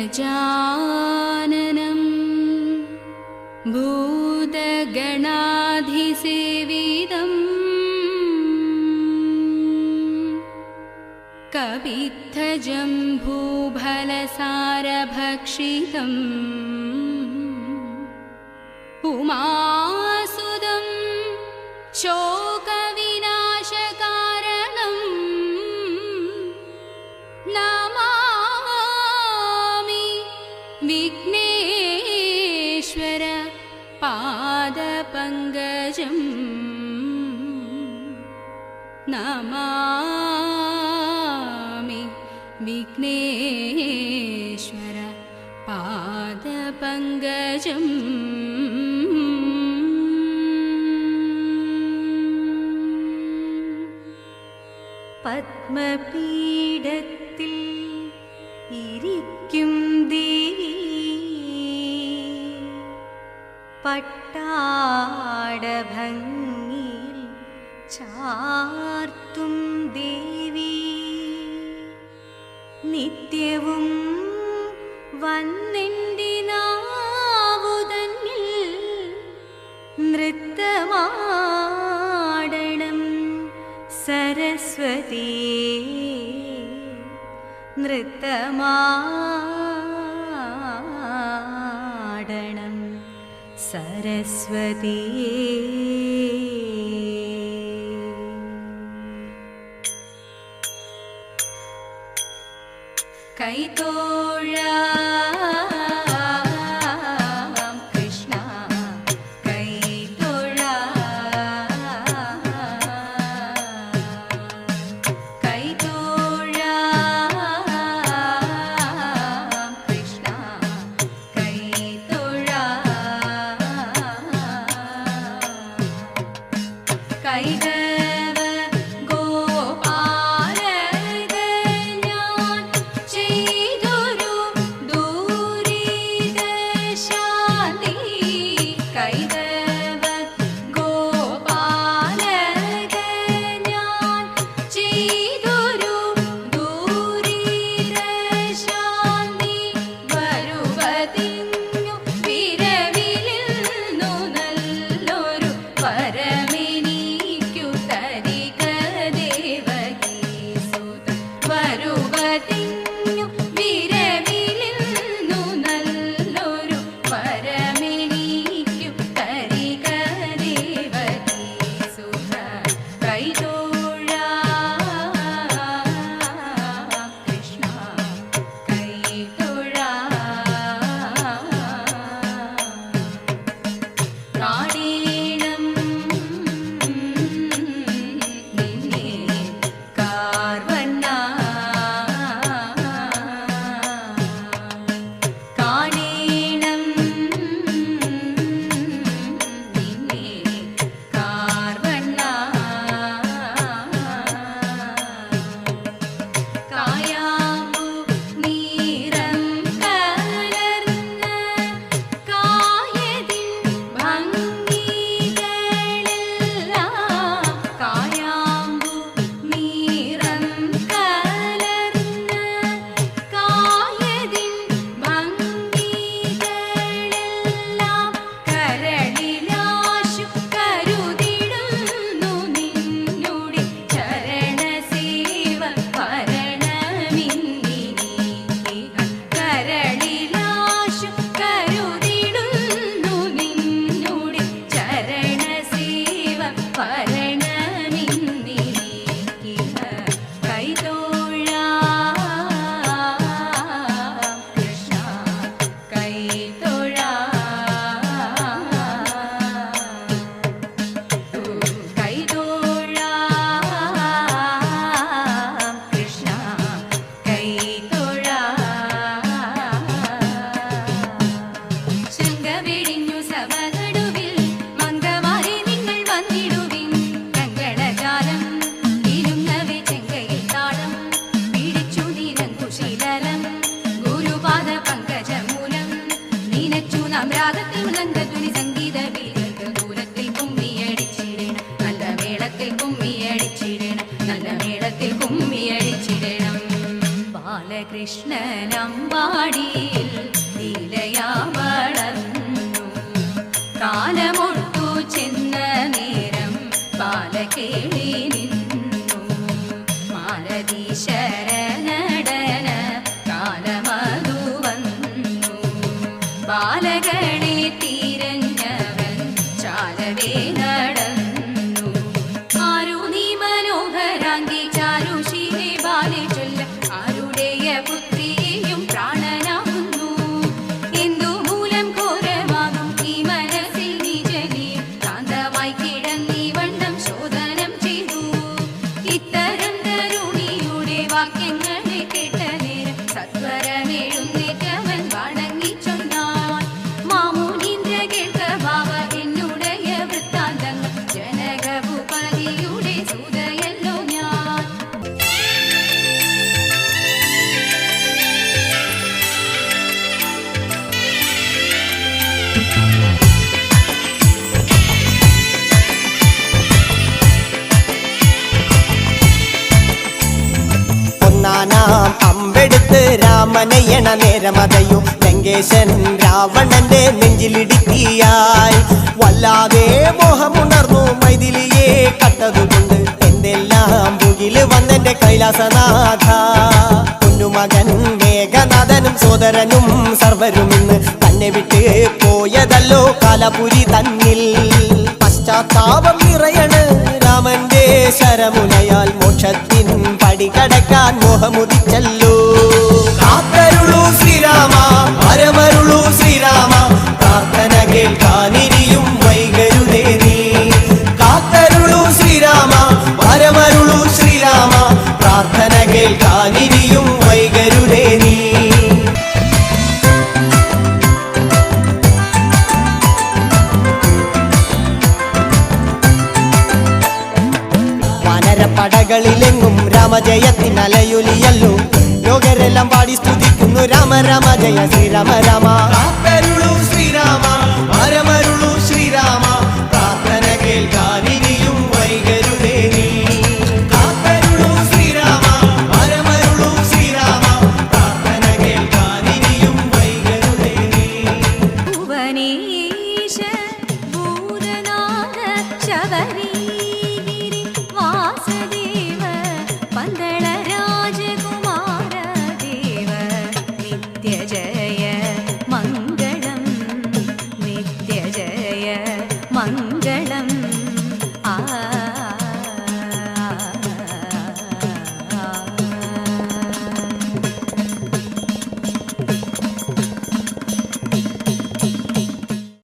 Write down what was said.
गजाननं भूतगणाधिसेवितं कवित्थजम्बूफलसारभक्षितम् उमासुदं शोकविनाशकारणं नमामि विघ्नेश्वर पादपङ्कजम् नमामि विघ्नेश्वर पादपङ्कजम् പത്മപീഠത്തിൽ ഇരിക്കും ദേവി പട്ടാടഭംഗിയിൽ ചാർത്തും ദേവി നിത്യവും വന്നെൻ്റെ നാവുതന്നിൽ നൃത്തമാടണം സരസ്വതി നൃത്തമാടണം സരസ്വതി കൈതോഴാം കൃഷ്ണ ബാലകൃഷ്ണനമ്പാടിയിൽ ലീലയാ വളർന്നു. കാലമൊട്ടു ചെന്ന നേരം ബാലകേളി നിന്നു. മാലതി ശരണടന കാലമതു വന്നു. ബാലകളെ തിരഞ്ഞവൻ ചാലവേ നടന്നു. ആരു നീ മനോഹരാങ്കി ചാരുശീലെ ബാലെ ചൊല്ല. ആരുടെയ പുത്രിയെയും പ്രാണനാകുന്നു. എന്തു മൂലം ഘോരമാകും ഈ മനസ്സിൽ നിജനിയും ശാന്തമായി കിടന്നീ വണ്ണം ശോധനം ചെയ്തു. ഇത്തരം തരുണിയുടെ വാക്യങ്ങളെ കേട്ട നേരം സത്വരമെഴുന്നേറ്റവൻ വണങ്ങി ചൊന്നാൻ. മാമുനീന്ദ്ര കേൾക്ക ഭാവ എന്നുടയ വൃത്താന്തങ്ങൾ. ജനകഭൂപതിയുടെ സുതയല്ലോ ഞാൻ. ഒന്നാനാം അമ്പെടുത്ത് രാമനയണ നേരമതയും ലങ്കേശൻ രാവണന്റെ നെഞ്ചിലിടുക്കിയായി. വല്ലാതെ മോഹമുണർന്നു മൈഥിലിയെ കണ്ടതുകൊണ്ട്. എന്തെല്ലാം മുകില് വന്നെന്റെ കൈലാസനാഥ. കുഞ്ഞുമകൻ മേഘനാഥനും സോദരനും സർവരും ഇന്ന് തന്നെ വിട്ട് പോയതല്ലോ കാലപുരി തന്നിൽ. പശ്ചാത്താപം നിറയണ് രാമന്റെ ശരമുനയാൽ. മോക്ഷത്തിൻ പടികടക്കാൻ മോഹമുദിച്ചല്ലോ. കാത്തരുളൂ ശ്രീരാമ വരമരുളൂ ശ്രീരാമ. പ്രാർത്ഥന കേൾക്കാനിരിയും വൈകരുതേ നീ. കാത്തരുളൂ ശ്രീരാമ വരമരുളൂ ശ്രീരാമ. പ്രാർത്ഥന കേൾക്കാനിരിയും വൈകരുതേ നീ. പടകളിലെങ്ങും രാമജയത്തിനലയൊലിയല്ലോ. ലോകരെല്ലാം പാടി സ്തുതിക്കുന്നു രാമ രാമ ജയ ശ്രീരാമ രാമ.